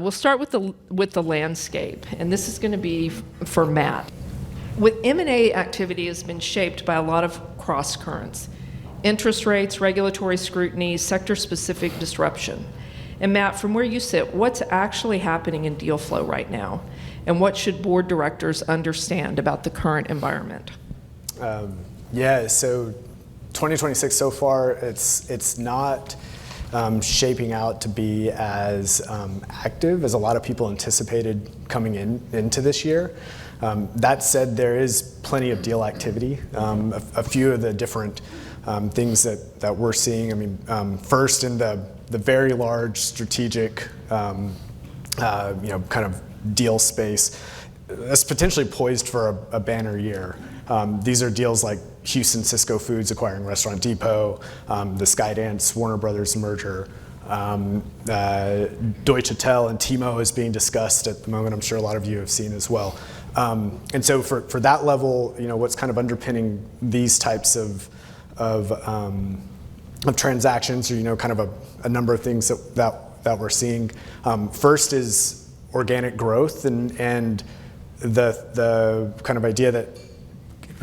We'll start with the landscape, and this is going to be for Matt. With M&A activity has been shaped by a lot of cross currents: interest rates, regulatory scrutiny, sector-specific disruption. And Matt, from where you sit, what's actually happening in deal flow right now, and what should board directors understand about the current environment? So 2026 so far, it's not shaping out to be as active as a lot of people anticipated coming into this year. That said, there is plenty of deal activity. A few of the different things that we're seeing. I mean, first in the very large strategic, kind of deal space, that's potentially poised for a banner year. These are deals like Houston Cisco Foods acquiring Restaurant Depot, the Skydance Warner Brothers merger, Deutsche Tel and T-Mo is being discussed at the moment. I'm sure a lot of you have seen as well. And so for that level, what's kind of underpinning these types of transactions, or kind of a number of things that we're seeing. First is organic growth, and the kind of idea that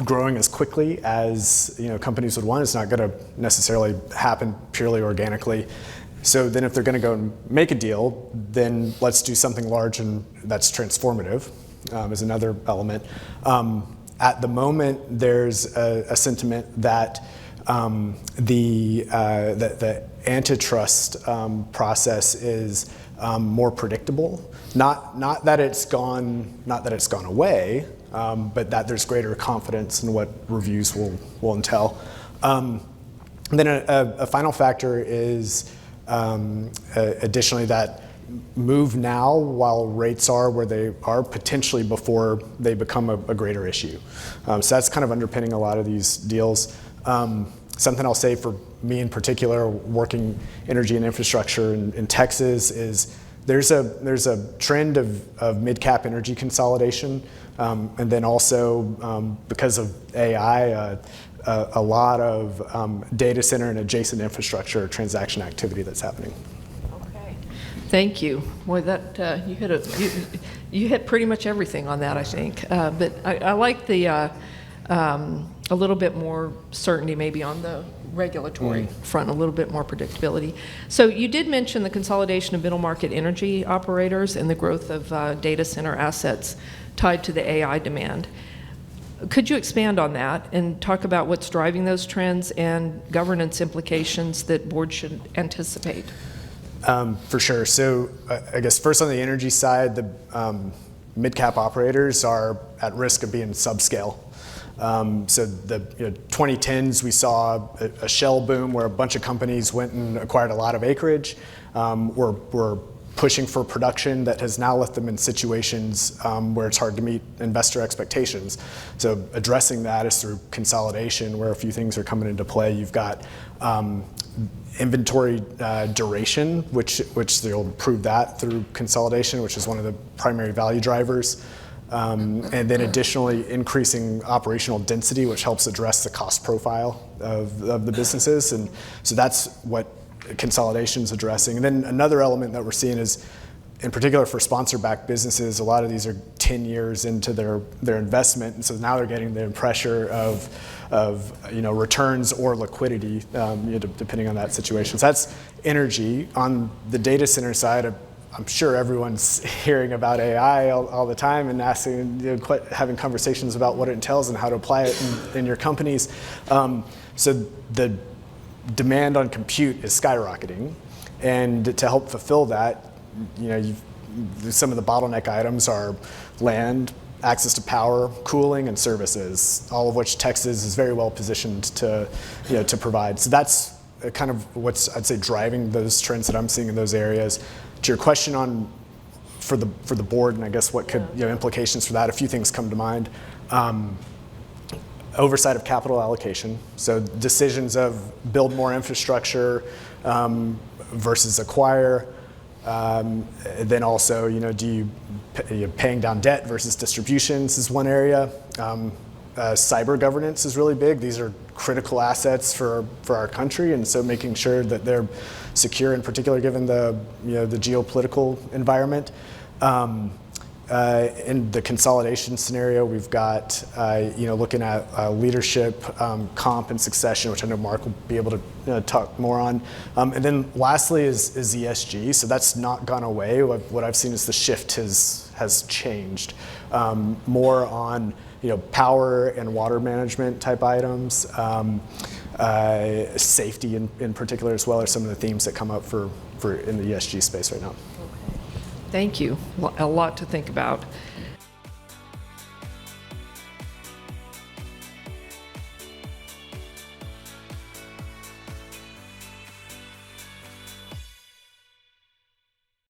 growing as quickly as companies would want is not going to necessarily happen purely organically. So then if they're going to go and make a deal, then let's do something large and that's transformative, is another element. At the moment, there's a sentiment that the antitrust process is more predictable. Not that it's gone away, but that there's greater confidence in what reviews will entail. Then a final factor is additionally that move now while rates are where they are, potentially before they become a greater issue. So that's kind of underpinning a lot of these deals. Something I'll say for me in particular, working energy and infrastructure in Texas, is there's a trend of mid-cap energy consolidation, and then also because of AI, a lot of data center and adjacent infrastructure transaction activity that's happening. Okay, thank you. Boy, that you hit pretty much everything on that, I think. But I like the a little bit more certainty maybe on the regulatory front, a little bit more predictability. So you did mention the consolidation of middle market energy operators and the growth of data center assets tied to the AI demand. Could you expand on that and talk about what's driving those trends and governance implications that boards should anticipate? For sure. So I guess first on the energy side, the mid-cap operators are at risk of being subscale. So the 2010s, we saw a shell boom where a bunch of companies went and acquired a lot of acreage, were pushing for production that has now left them in situations where it's hard to meet investor expectations. So addressing that is through consolidation, where a few things are coming into play. You've got inventory duration, which they'll improve that through consolidation, which is one of the primary value drivers. And then additionally increasing operational density, which helps address the cost profile of the businesses. And so that's what consolidation is addressing. And then another element that we're seeing is, in particular for sponsor-backed businesses, a lot of these are 10 years into their investment, and so now they're getting the pressure of returns or liquidity, depending on that situation. So that's energy. On the data center side, I'm sure everyone's hearing about AI all the time and asking, having conversations about what it entails and how to apply it in your companies. So the demand on compute is skyrocketing, and to help fulfill that, some of the bottleneck items are land, access to power, cooling, and services, all of which Texas is very well positioned to provide. So that's kind of what's, I'd say, driving those trends that I'm seeing in those areas. To your question on for the board, and I guess what could implications for that, a few things come to mind. Oversight of capital allocation, so decisions of build more infrastructure versus acquire. Then also, do you paying down debt versus distributions is one area. cyber governance is really big. These are critical assets for our country, and so making sure that they're secure, in particular given the the geopolitical environment. In the consolidation scenario, we've got looking at leadership, comp, and succession, which I know Mark will be able to talk more on. And then lastly is ESG. So that's not gone away. What I've seen is the shift has changed more on power and water management type items, safety in particular as well are some of the themes that come up for in the ESG space right now. Thank you. A lot to think about.